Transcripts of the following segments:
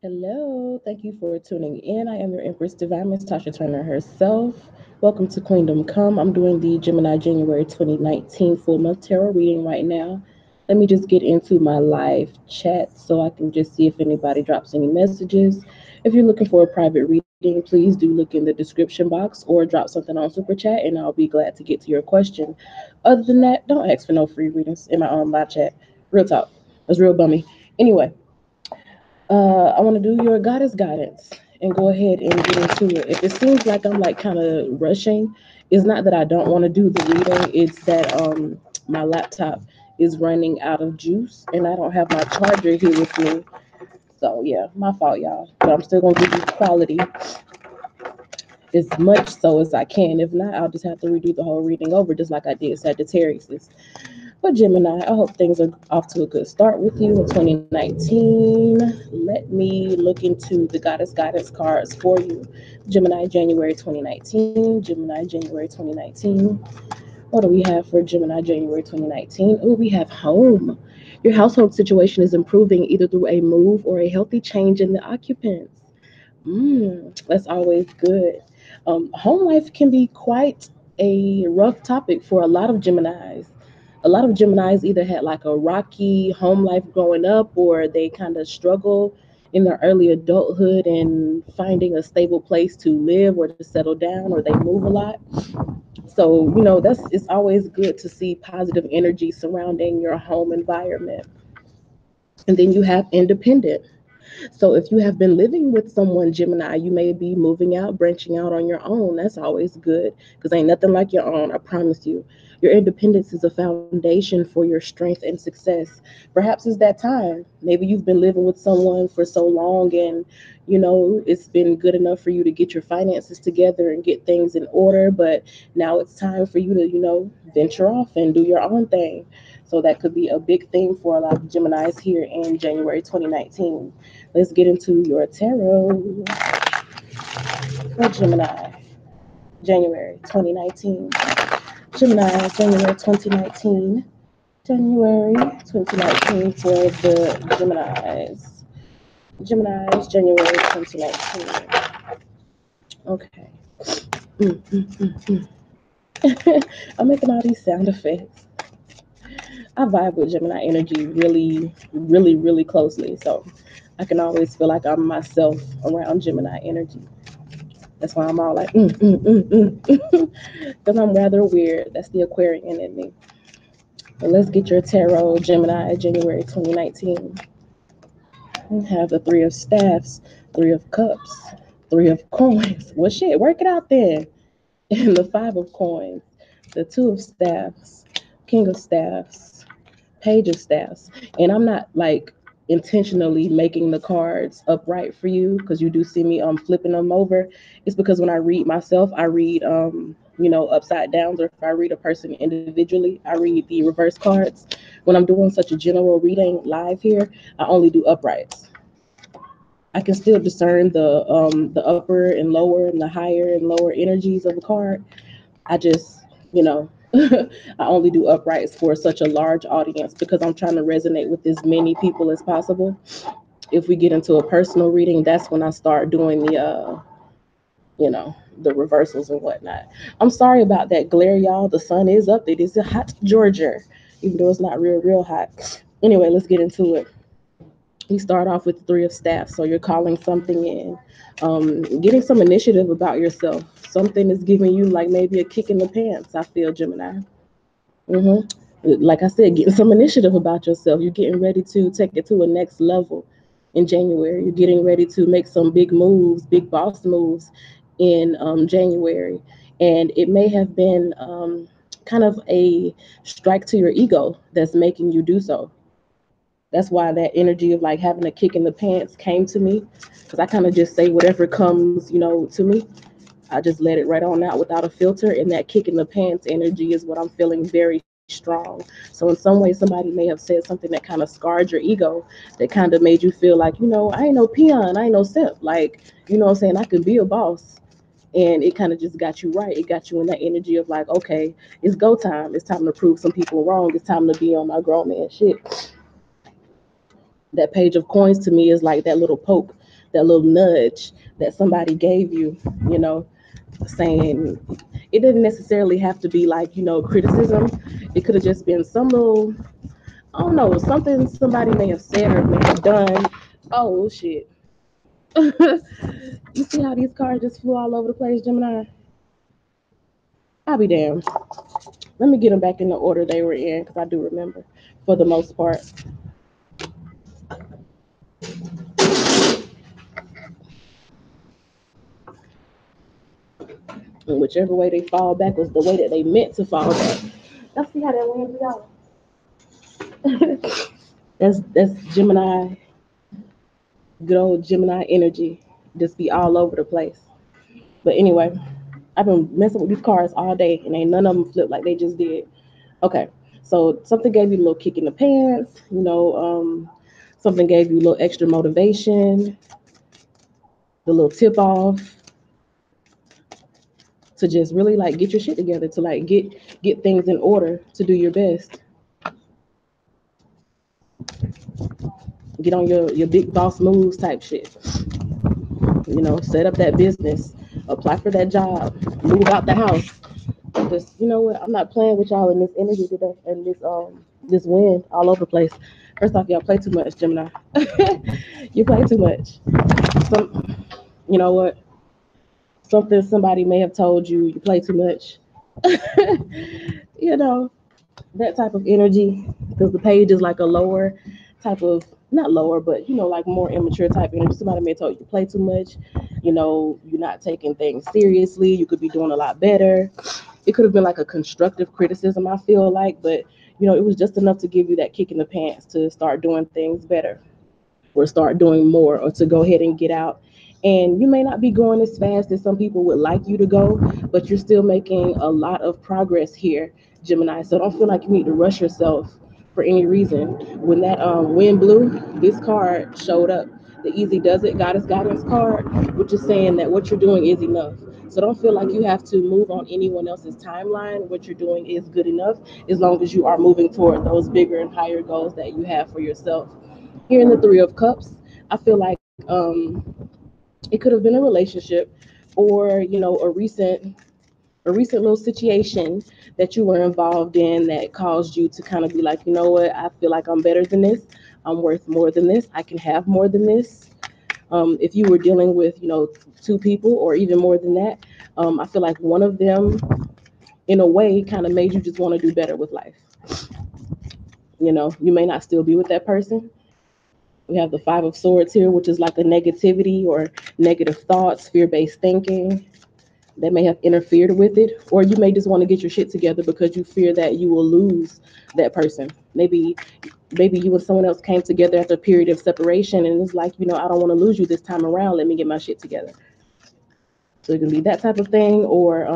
Hello, thank you for tuning in. I am your Empress Divine, Miss Tasha Turner herself. Welcome to Queendom Come. I'm doing the Gemini January 2019 full month tarot reading right now. Let me just get into my live chat so I can just see if anybody drops any messages. If you're looking for a private reading, please do look in the description box or drop something on Super Chat and I'll be glad to get to your question. Other than that, don't ask for no free readings in my own live chat. Real talk. That's real bummy. Anyway, I want to do your goddess guidance and go ahead and get into it. If it seems like I'm like kind of rushing, it's not that I don't want to do the reading. It's that my laptop is running out of juice and I don't have my charger here with me. So yeah, my fault, y'all. But I'm still gonna give you quality as much so as I can. If not, I'll just have to redo the whole reading over, just like I did Sagittarius. But Gemini, I hope things are off to a good start with you in 2019. Let me look into the Goddess Guidance cards for you. Gemini, January 2019. Gemini, January 2019. What do we have for Gemini, January 2019? Oh, we have home. Your household situation is improving either through a move or a healthy change in the occupants. That's always good. Home life can be quite a rough topic for a lot of Geminis. A lot of Geminis either had like a rocky home life growing up or they kind of struggle in their early adulthood and finding a stable place to live or to settle down or they move a lot. So, that's it's always good to see positive energy surrounding your home environment. And then you have independent. So if you have been living with someone, Gemini, you may be moving out, branching out on your own. That's always good because ain't nothing like your own, I promise you. Your independence is a foundation for your strength and success. Perhaps it's that time. Maybe you've been living with someone for so long and it's been good enough for you to get your finances together and get things in order, but now it's time for you to, venture off and do your own thing. So that could be a big thing for a lot of Geminis here in January 2019. Let's get into your tarot for Gemini, January 2019. Gemini, January 2019. January 2019 for the Geminis. Geminis, January 2019. Okay. I'm making all these sound effects. I vibe with Gemini energy really, really, really closely. So I can always feel like I'm myself around Gemini energy. That's why I'm all like, because I'm rather weird. That's the Aquarian in me. But let's get your tarot, Gemini, January 2019. We have the Three of Staffs, Three of Cups, Three of Coins. Well, shit, work it out then. And the Five of Coins, the Two of Staffs, King of Staffs, Page of Staffs. And I'm not like intentionally making the cards upright for you because you do see me flipping them over. It's because when I read myself, I read upside downs, or if I read a person individually, I read the reverse cards. When I'm doing such a general reading live here, I only do uprights. I can still discern the upper and lower and the higher and lower energies of a card. I just, I only do uprights for such a large audience because I'm trying to resonate with as many people as possible. If we get into a personal reading, that's when I start doing the reversals and whatnot. I'm sorry about that glare, y'all. The sun is up. It is a hot Georgia, even though it's not real hot. Anyway, let's get into it. We start off with the Three of Staffs. So you're calling something in, getting some initiative about yourself. Something is giving you like maybe a kick in the pants. I feel Gemini. hmm Like I said, getting some initiative about yourself. You're getting ready to take it to a next level in January. You're getting ready to make some big moves, big boss moves in January. And it may have been kind of a strike to your ego that's making you do so. That's why that energy of like having a kick in the pants came to me because I kind of just say whatever comes, to me. I just let it right on out without a filter. And that kick in the pants energy is what I'm feeling very strong. So, in some way, somebody may have said something that kind of scarred your ego, that kind of made you feel like, I ain't no peon, I ain't no simp. Like, what I'm saying? I could be a boss. And it kind of just got you right. It got you in that energy of like, okay, it's go time. It's time to prove some people wrong. It's time to be on my grown man shit. That Page of Coins to me is like that little poke. that little nudge that somebody gave you, you know, saying it didn't necessarily have to be like, criticism. It could have just been some little, I don't know, something somebody may have said or may have done. Oh shit. You see how these cars just flew all over the place, Gemini? I'll be damned. Let me get them back in the order they were in because I do remember for the most part. And whichever way they fall back was the way that they meant to fall back. Y'all see how that lands, y'all? That's Gemini, good old Gemini energy. Just be all over the place. But anyway, I've been messing with these cars all day and ain't none of them flip like they just did. Okay, so something gave you a little kick in the pants, something gave you a little extra motivation, the little tip off to just really like get your shit together, to like get things in order, to do your best. Get on your big boss moves type shit. Set up that business, apply for that job, move out the house. Just, you know what, I'm not playing with y'all in this energy today and this wind all over the place. First off, y'all play too much, Gemini. You play too much. Some, you know what? Something somebody may have told you, you play too much. you know, that type of energy, because the page is like a lower type of, not lower, but like more immature type energy. Somebody may have told you play too much. You're not taking things seriously. You could be doing a lot better. It could have been like a constructive criticism, I feel like, but it was just enough to give you that kick in the pants to start doing things better or start doing more or to go ahead and get out. And you may not be going as fast as some people would like you to go, but you're still making a lot of progress here, Gemini. So don't feel like you need to rush yourself for any reason. When that wind blew, this card showed up. The Easy Does It Goddess Guidance card, which is saying that what you're doing is enough. So don't feel like you have to move on anyone else's timeline. What you're doing is good enough as long as you are moving toward those bigger and higher goals that you have for yourself. Here in the Three of Cups, I feel like it could have been a relationship or a recent little situation that you were involved in that caused you to kind of be like, you know what, I feel like I'm better than this. I'm worth more than this. I can have more than this. If you were dealing with two people or even more than that, I feel like one of them in a way kind of made you just want to do better with life. You may not still be with that person. We have the Five of Swords here, which is like a negativity or negative thoughts, fear-based thinking that may have interfered with it. Or you may just want to get your shit together because you fear that you will lose that person. Maybe you and someone else came together after a period of separation and it's like, I don't want to lose you this time around. Let me get my shit together. So it can be that type of thing, or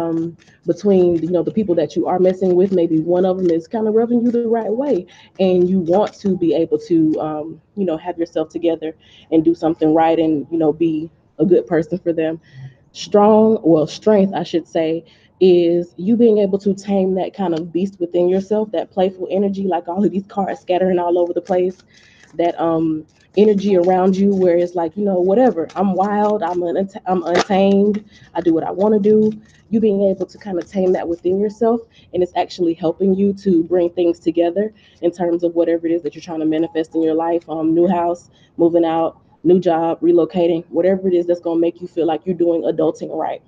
between the people that you are messing with, maybe one of them is kind of rubbing you the right way, and you want to be able to have yourself together and do something right, and be a good person for them. Strength, I should say, is you being able to tame that kind of beast within yourself, that playful energy, like all of these cards scattering all over the place, that energy around you where it's like, whatever, I'm wild, I'm untamed, I do what I want to do. You being able to kind of tame that within yourself, and it's actually helping you to bring things together in terms of whatever it is that you're trying to manifest in your life. New house, moving out, new job, relocating, whatever it is that's going to make you feel like you're doing adulting right.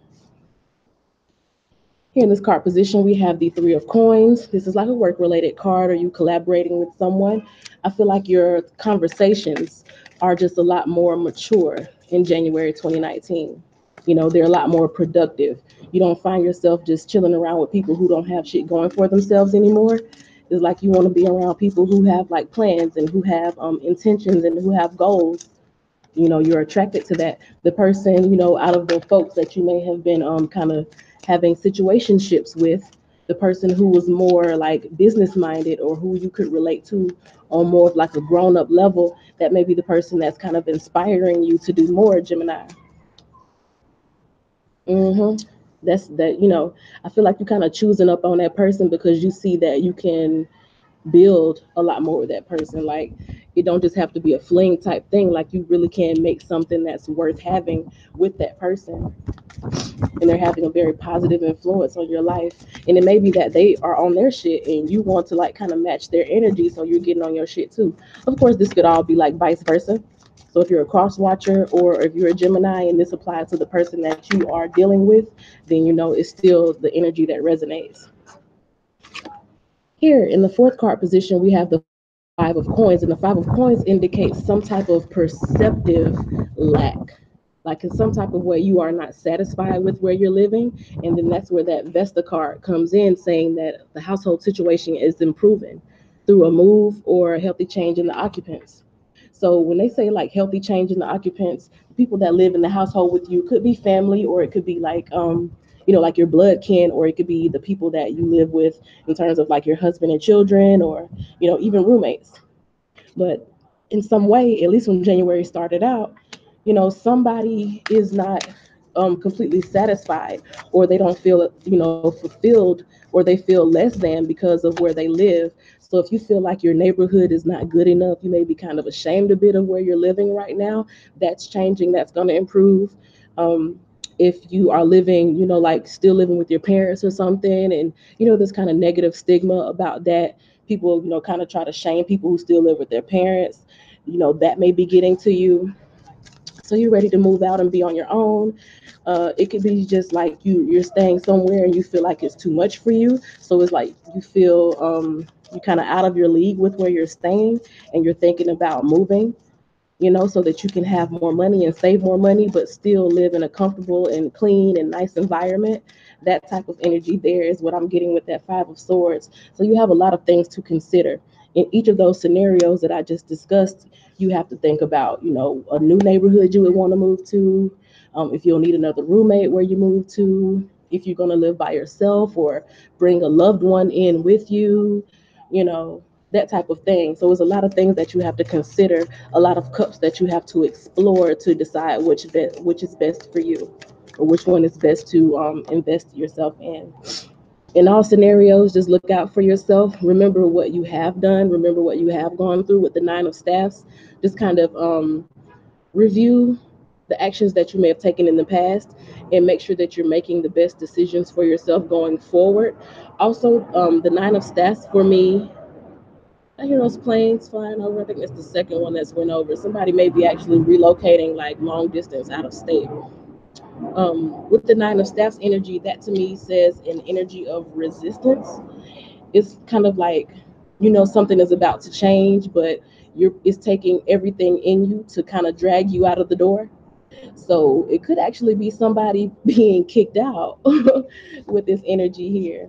Here in this card position, we have the Three of Coins. This is like a work-related card, or you collaborating with someone. I feel like your conversations are just a lot more mature in January 2019. They're a lot more productive. You don't find yourself just chilling around with people who don't have shit going for themselves anymore. It's like you want to be around people who have like plans and who have intentions and who have goals. You're attracted to that. The person, out of the folks that you may have been kind of having situationships with, the person who was more like business minded or who you could relate to on more of like a grown up level, that may be the person that's kind of inspiring you to do more, Gemini. That's that, I feel like you're kind of choosing up on that person because you see that you can build a lot more with that person. Like, It don't just have to be a fling type thing. Like you really can make something that's worth having with that person, and they're having a very positive influence on your life. And it may be that they are on their shit and you want to like kind of match their energy, so you're getting on your shit too. Of course, this could all be like vice versa. So if you're a cross watcher or if you're a Gemini and this applies to the person that you are dealing with, then you know it's still the energy that resonates. Here in the fourth card position, we have the Five of Coins, and the Five of Coins indicates some type of perceptive lack. Like in some type of way, you are not satisfied with where you're living. And then that's where that Vesta card comes in, saying that the household situation is improving through a move or a healthy change in the occupants. So when they say like healthy change in the occupants, the people that live in the household with you could be family, or it could be like like your blood kin, or it could be the people that you live with in terms of like your husband and children, or even roommates. But in some way, at least when January started out, somebody is not completely satisfied, or they don't feel fulfilled, or they feel less than because of where they live. So if you feel like your neighborhood is not good enough, you may be kind of ashamed a bit of where you're living right now. That's changing. That's going to improve. If you are living, like still living with your parents or something, and this kind of negative stigma about that, people, kind of try to shame people who still live with their parents, that may be getting to you. So you're ready to move out and be on your own. It could be just like you're staying somewhere and you feel like it's too much for you. So it's like you feel you're kind of out of your league with where you're staying, and you're thinking about moving, so that you can have more money and save more money, but still live in a comfortable and clean and nice environment. That type of energy there is what I'm getting with that Five of Swords. So you have a lot of things to consider. In each of those scenarios that I just discussed, you have to think about, a new neighborhood you would want to move to, if you'll need another roommate where you move to, if you're going to live by yourself or bring a loved one in with you, you know, that type of thing. So it's a lot of things that you have to consider, a lot of cups that you have to explore to decide which is best for you, or which one is best to invest yourself in all scenarios. Just look out for yourself. Remember what you have done. Remember what you have gone through with the Nine of Staffs. Just kind of review the actions that you may have taken in the past, and make sure that you're making the best decisions for yourself going forward. Also, the Nine of Staffs for me, I hear those planes flying over. I think that's the second one that's went over. Somebody may be actually relocating like long distance out of state. With the Nine of Staffs energy, that to me says an energy of resistance. It's kind of like, something is about to change, but it's taking everything in you to kind of drag you out of the door. So it could actually be somebody being kicked out with this energy here.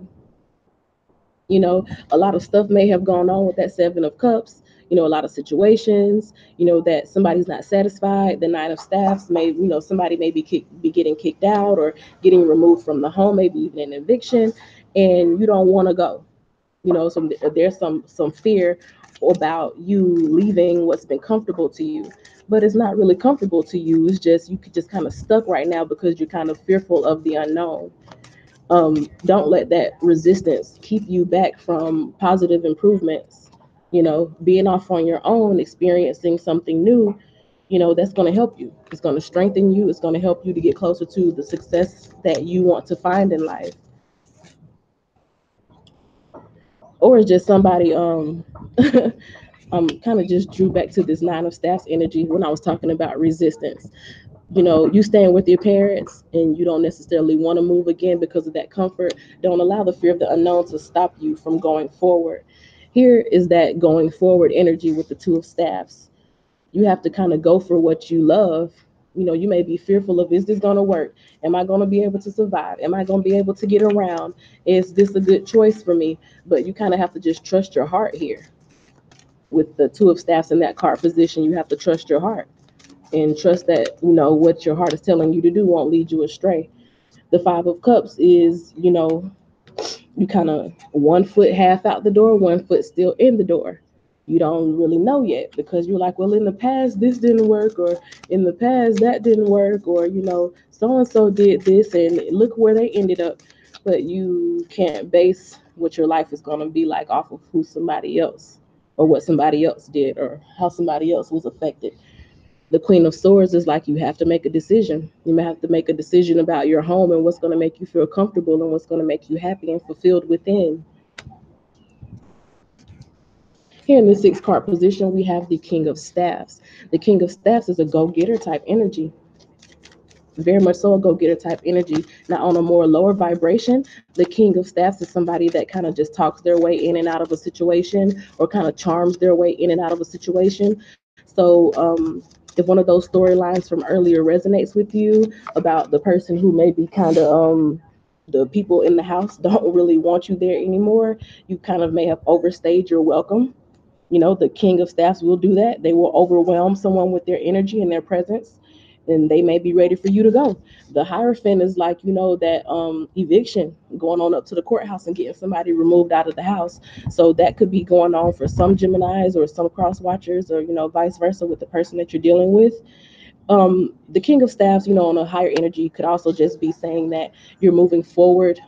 A lot of stuff may have gone on with that Seven of Cups. A lot of situations, that somebody's not satisfied. The Nine of Staffs may, somebody may be getting kicked out or getting removed from the home, maybe even an eviction, and you don't want to go. So there's some fear about you leaving what's been comfortable to you, but it's not really comfortable to you. It's just you could just kind of stuck right now because you're kind of fearful of the unknown. Don't let that resistance keep you back from positive improvements. Being off on your own, experiencing something new, that's going to help you. It's going to strengthen you. It's going to help you to get closer to the success that you want to find in life. Or it's just somebody kind of just drew back to this Nine of Staffs energy when I was talking about resistance. You staying with your parents and you don't necessarily want to move again because of that comfort. Don't allow the fear of the unknown to stop you from going forward. Here is that going forward energy with the Two of Staffs. You have to kind of go for what you love. You may be fearful of, is this going to work? Am I going to be able to survive? Am I going to be able to get around? Is this a good choice for me? But you kind of have to just trust your heart here. With the Two of Staffs in that card position, you have to trust your heart and trust that what your heart is telling you to do won't lead you astray. The Five of Cups is, you kind of one foot half out the door, one foot still in the door. You don't really know yet because you're like, well, in the past this didn't work, or in the past that didn't work, or so and so did this and look where they ended up. But you can't base what your life is going to be like off of who somebody else. or what somebody else did or how somebody else was affected. The Queen of Swords is like you have to make a decision. You may have to make a decision about your home and what's going to make you feel comfortable and what's going to make you happy and fulfilled within. Here in the six card position, we have the King of Staffs. The King of Staffs is a go getter type energy, very much so a go-getter type energy. Now on a more lower vibration, the King of Staffs is somebody that kind of just talks their way in and out of a situation, or kind of charms their way in and out of a situation. So if one of those storylines from earlier resonates with you about the person who may be kind of the people in the house don't really want you there anymore, you kind of may have overstayed your welcome. You know, the King of Staffs will do that. They will overwhelm someone with their energy and their presence, and they may be ready for you to go. The Hierophant is like, you know, that eviction, going on up to the courthouse and getting somebody removed out of the house. So that could be going on for some Geminis or some cross watchers, or, you know, vice versa with the person that you're dealing with. The King of Staffs, you know, on a higher energy could also just be saying that you're moving forward.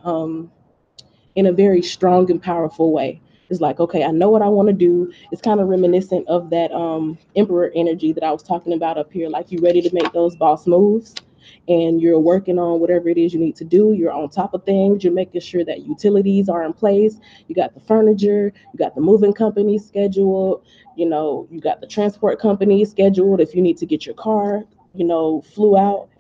In a very strong and powerful way. It's like, okay, I know what I want to do. It's kind of reminiscent of that emperor energy that I was talking about up here. Like, you ready to make those boss moves, and you're working on whatever it is you need to do. You're on top of things. You're making sure that utilities are in place. You got the furniture. You got the moving company scheduled. You know, you got the transport company scheduled. If you need to get your car, you know, flew out,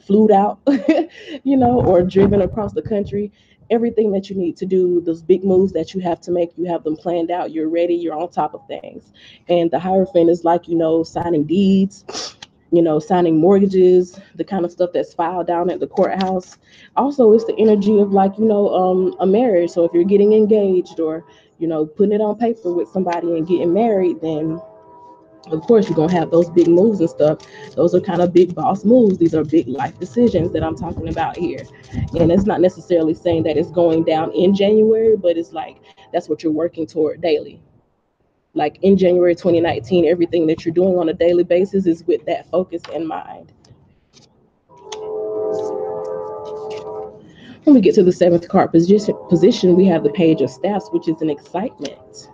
you know, or driven across the country, everything that you need to do, those big moves that you have to make, you have them planned out, you're ready, you're on top of things. And the Hierophant is like, you know, signing deeds, you know, signing mortgages, the kind of stuff that's filed down at the courthouse. Also, it's the energy of, like, you know, a marriage. So if you're getting engaged, or, you know, putting it on paper with somebody and getting married, then of course you're gonna have those big moves and stuff. Those are kind of big boss moves. These are big life decisions that I'm talking about here. And it's not necessarily saying that it's going down in January, but it's like that's what you're working toward daily. Like in January 2019, everything that you're doing on a daily basis is with that focus in mind. When we get to the seventh card position, we have the Page of Staffs, which is an excitement.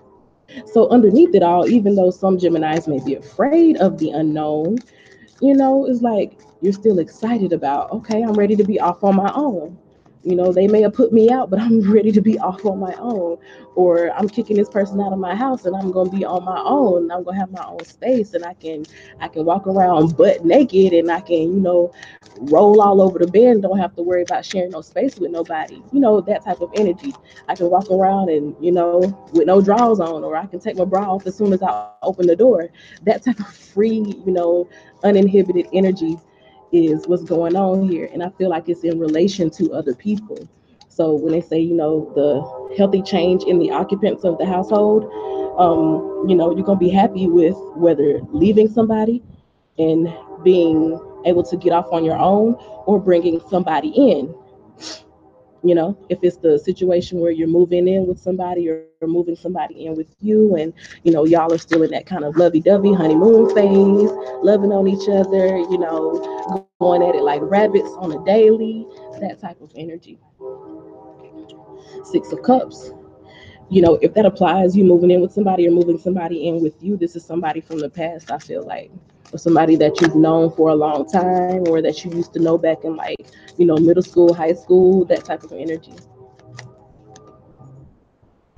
So underneath it all, even though some Geminis may be afraid of the unknown, you know, it's like you're still excited about, okay, I'm ready to be off on my own. You know, they may have put me out, but I'm ready to be off on my own. Or I'm kicking this person out of my house and I'm gonna be on my own. I'm gonna have my own space, and I can walk around butt naked, and I can, you know, roll all over the bed and don't have to worry about sharing no space with nobody. You know, that type of energy. I can walk around and, you know, with no drawers on, or I can take my bra off as soon as I open the door. That type of free, you know, uninhibited energy is what's going on here. And I feel like it's in relation to other people. So when they say, you know, the healthy change in the occupants of the household, you know, you're going to be happy with whether leaving somebody and being able to get off on your own, or bringing somebody in. You know, if it's the situation where you're moving in with somebody, or moving somebody in with you, and, you know, y'all are still in that kind of lovey-dovey honeymoon phase, loving on each other, you know, going at it like rabbits on a daily, that type of energy. Six of Cups, you know, if that applies, you moving in with somebody or moving somebody in with you, this is somebody from the past, I feel like, or somebody that you've known for a long time, or that you used to know back in, like, you know, middle school, high school, that type of energy.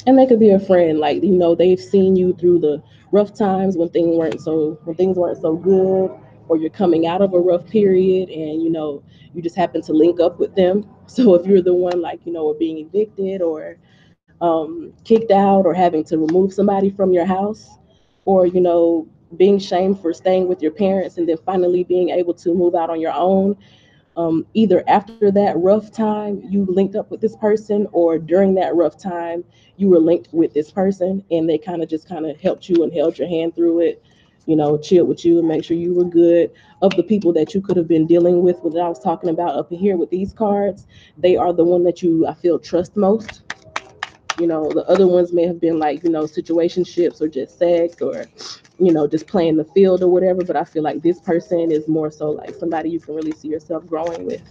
And they could be a friend, like, you know, they've seen you through the rough times when things weren't so good, or you're coming out of a rough period, and, you know, you just happen to link up with them. So if you're the one, like, you know, or being evicted, or kicked out, or having to remove somebody from your house, or, you know, being shamed for staying with your parents and then finally being able to move out on your own, either after that rough time you linked up with this person, or during that rough time you were linked with this person, and they kind of helped you and held your hand through it, you know, chilled with you and make sure you were good. Of the people that you could have been dealing with, what I was talking about up here with these cards, they are the one that you, I feel, trust most. You know, the other ones may have been like, you know, situationships, or just sex, or, you know, just playing the field or whatever. But I feel like this person is more so like somebody you can really see yourself growing with.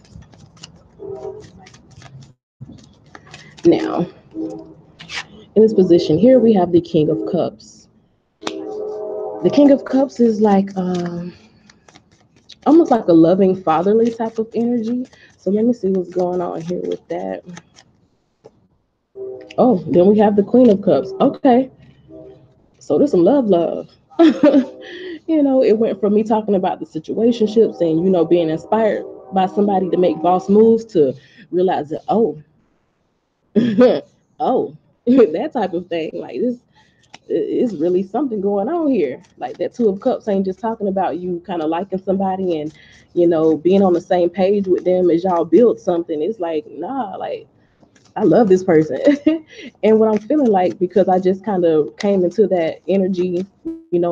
Now, in this position here, we have the King of Cups. The King of Cups is like almost like a loving fatherly type of energy. So let me see what's going on here with that. Oh, then we have the Queen of Cups. Okay, so there's some love. It went from me talking about the situationships and being inspired by somebody to make boss moves to realize that oh, that type of thing. Like this is really something going on here. Like that Two of Cups ain't just talking about you kind of liking somebody and being on the same page with them as y'all build something. It's like nah, like I love this person. And what I'm feeling like, because I just kind of came into that energy,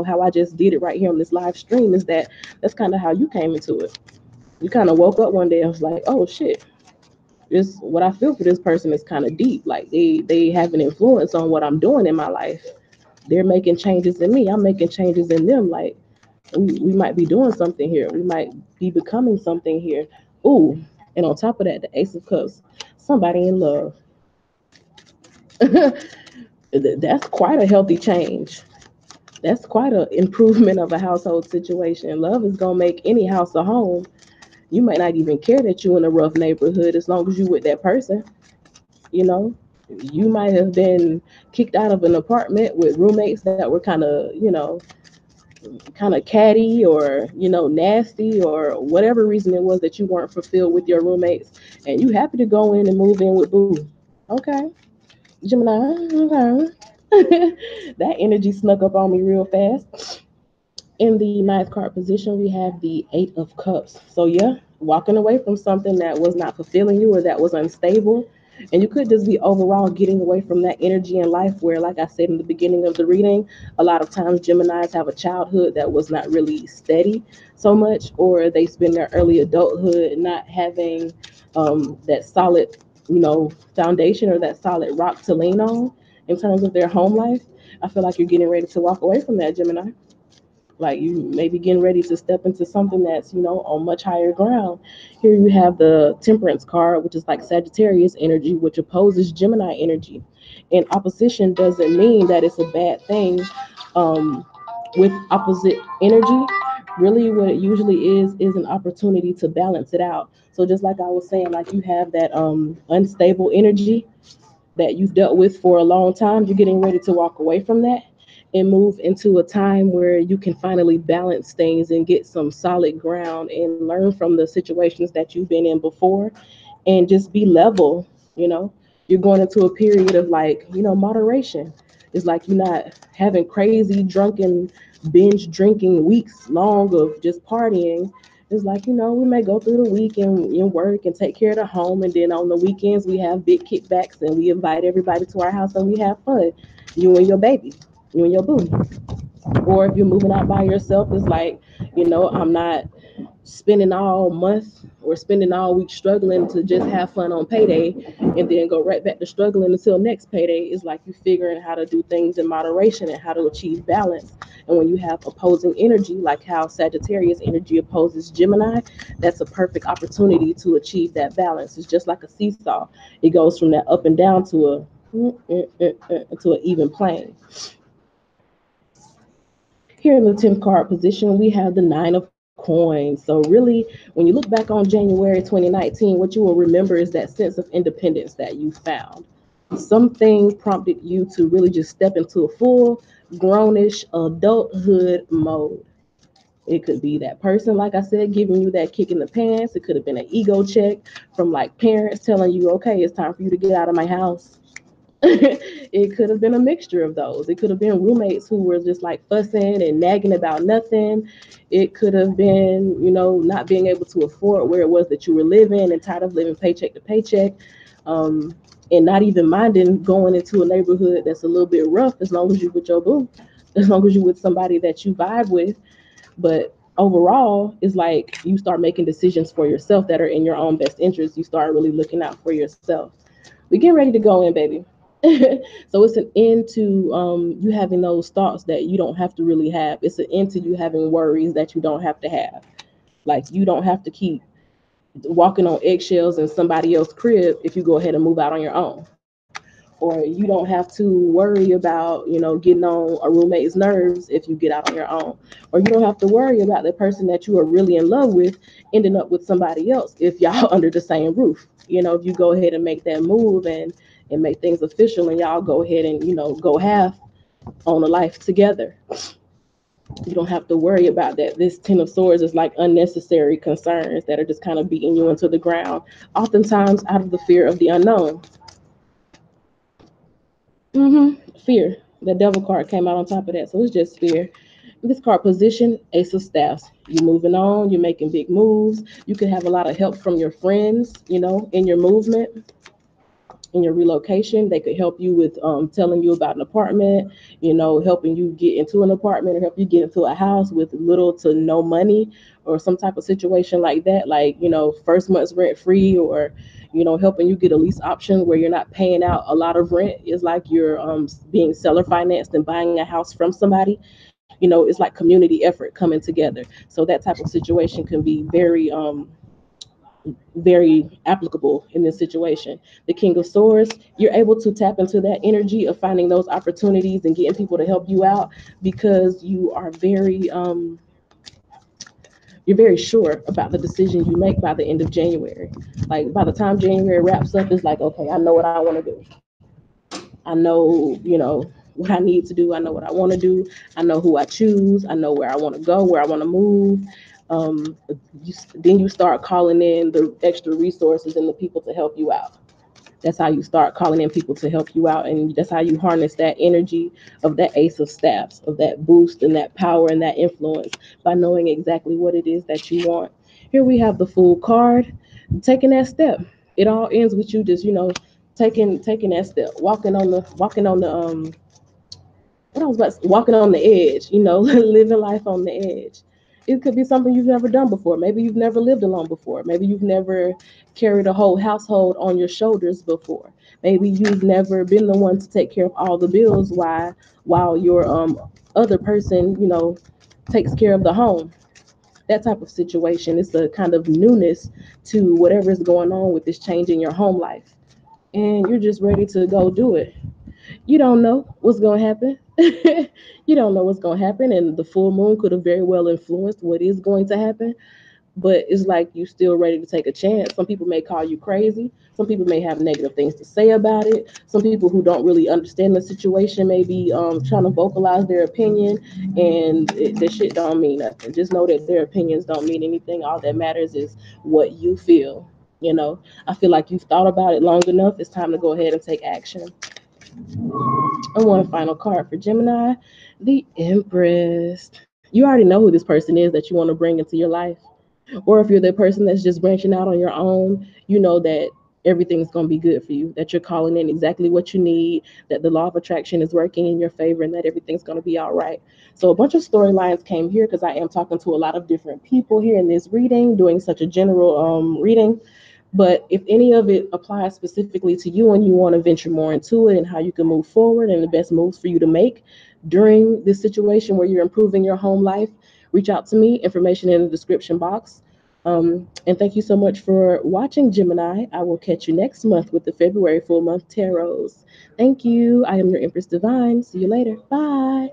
how I just did it right here on this live stream, is that that's kind of how you came into it. You kind of woke up one day and was like, oh shit, this what I feel for this person is kind of deep. Like they have an influence on what I'm doing in my life. They're making changes in me. I'm making changes in them. Like we might be doing something here. We might be becoming something here. Ooh, and on top of that, the Ace of Cups, somebody in love. That's quite a healthy change. That's quite an improvement of a household situation. Love is gonna make any house a home. You might not even care that you're in a rough neighborhood as long as you with that person. You know, you might have been kicked out of an apartment with roommates that were kind of catty or nasty or whatever reason it was that you weren't fulfilled with your roommates, and you happy to go in and move in with boo. Okay, Gemini. Okay. That energy snuck up on me real fast. In the ninth card position, we have the Eight of Cups. So, yeah, walking away from something that was not fulfilling you or that was unstable. And you could just be overall getting away from that energy in life where, like I said in the beginning of the reading, a lot of times Geminis have a childhood that was not really steady so much, or they spend their early adulthood not having that solid, foundation or that solid rock to lean on in terms of their home life. I feel like you're getting ready to walk away from that, Gemini. Like you may be getting ready to step into something that's on much higher ground. Here you have the Temperance card, which is like Sagittarius energy, which opposes Gemini energy. And opposition doesn't mean that it's a bad thing. um, with opposite energy, really what it usually is an opportunity to balance it out. So just like I was saying, like you have that unstable energy that you've dealt with for a long time, you're getting ready to walk away from that and move into a time where you can finally balance things and get some solid ground and learn from the situations that you've been in before and just be level. you know you're going into a period of like moderation. It's like you're not having crazy drunken binge drinking weeks long of just partying. It's like we may go through the week and work and take care of the home, and then on the weekends we have big kickbacks and we invite everybody to our house and we have fun, you and your baby, you and your boo. Or if you're moving out by yourself, it's like I'm not spending all month or spending all week struggling to just have fun on payday and then go right back to struggling until next payday. It's like you figuring how to do things in moderation and how to achieve balance. And when you have opposing energy, like how Sagittarius energy opposes Gemini, that's a perfect opportunity to achieve that balance. It's just like a seesaw. It goes from that up and down to an even plane. Here in the 10th card position, we have the Nine of Coins. So, really, when you look back on January 2019, what you will remember is that sense of independence that you found. Something prompted you to really just step into a full grownish adulthood mode. It could be that person, like I said, giving you that kick in the pants. It could have been an ego check from like parents telling you, okay, it's time for you to get out of my house. It could have been a mixture of those. It could have been roommates who were just like fussing and nagging about nothing. It could have been, not being able to afford where it was that you were living and tired of living paycheck to paycheck. Um, and not even minding going into a neighborhood that's a little bit rough as long as you with your boo, as long as you with somebody that you vibe with. But overall, it's like you start making decisions for yourself that are in your own best interest. You start really looking out for yourself. We get ready to go in, baby. So it's an end to you having those thoughts that you don't have to really have. It's an end to you having worries that you don't have to have. Like you don't have to keep walking on eggshells in somebody else's crib if you go ahead and move out on your own. or you don't have to worry about, getting on a roommate's nerves if you get out on your own, or you don't have to worry about the person that you are really in love with ending up with somebody else if y'all under the same roof. If you go ahead and make that move and make things official, and y'all go ahead and go half on a life together, you don't have to worry about that. This Ten of Swords is like unnecessary concerns that are just kind of beating you into the ground, oftentimes out of the fear of the unknown. Fear. The devil card came out on top of that, so it's just fear. This card position, Ace of Staffs. You're moving on, you're making big moves. You could have a lot of help from your friends, in your movement, in your relocation. They could help you with telling you about an apartment, helping you get into an apartment, or help you get into a house with little to no money, or some type of situation like that, like, first month's rent free, or helping you get a lease option where you're not paying out a lot of rent. Is like you're being seller financed and buying a house from somebody. It's like community effort coming together. So that type of situation can be very applicable in this situation. The King of Swords, you're able to tap into that energy of finding those opportunities and getting people to help you out, because you're very sure about the decision you make by the end of January. Like by the time January wraps up, it's like, okay, I know what I want to do. I know, what I need to do. I know what I want to do. I know who I choose. I know where I want to go, where I want to move. Then you start calling in the extra resources and the people to help you out. That's how you start calling in people to help you out, and that's how you harness that energy of that Ace of Staffs, of that boost and that power and that influence, by knowing exactly what it is that you want. Here we have the Fool card, taking that step. It all ends with you just, taking that step, walking on the what I was about to, walking on the edge, living life on the edge. It could be something you've never done before. Maybe you've never lived alone before. Maybe you've never carried a whole household on your shoulders before. Maybe you've never been the one to take care of all the bills while your other person, takes care of the home. That type of situation. It's a kind of newness to whatever is going on with this change in your home life. And you're just ready to go do it. You don't know what's going to happen. You don't know what's going to happen, and the full moon could have very well influenced what is going to happen. But it's like you still ready to take a chance. Some people may call you crazy. Some people may have negative things to say about it. Some people who don't really understand the situation may be trying to vocalize their opinion, and this shit don't mean nothing. Just know that their opinions don't mean anything. All that matters is what you feel. I feel like you've thought about it long enough. It's time to go ahead and take action. And one final card for Gemini, the Empress. You already know who this person is that you want to bring into your life. Or if you're the person that's just branching out on your own, you know that everything's going to be good for you, that you're calling in exactly what you need, that the law of attraction is working in your favor, and that everything's going to be all right. So a bunch of storylines came here because I am talking to a lot of different people here in this reading, doing such a general reading. But if any of it applies specifically to you and you want to venture more into it and how you can move forward and the best moves for you to make during this situation where you're improving your home life, reach out to me. Information in the description box. And thank you so much for watching, Gemini. I will catch you next month with the February full month tarots. Thank you. I am your Empress Divine. See you later. Bye.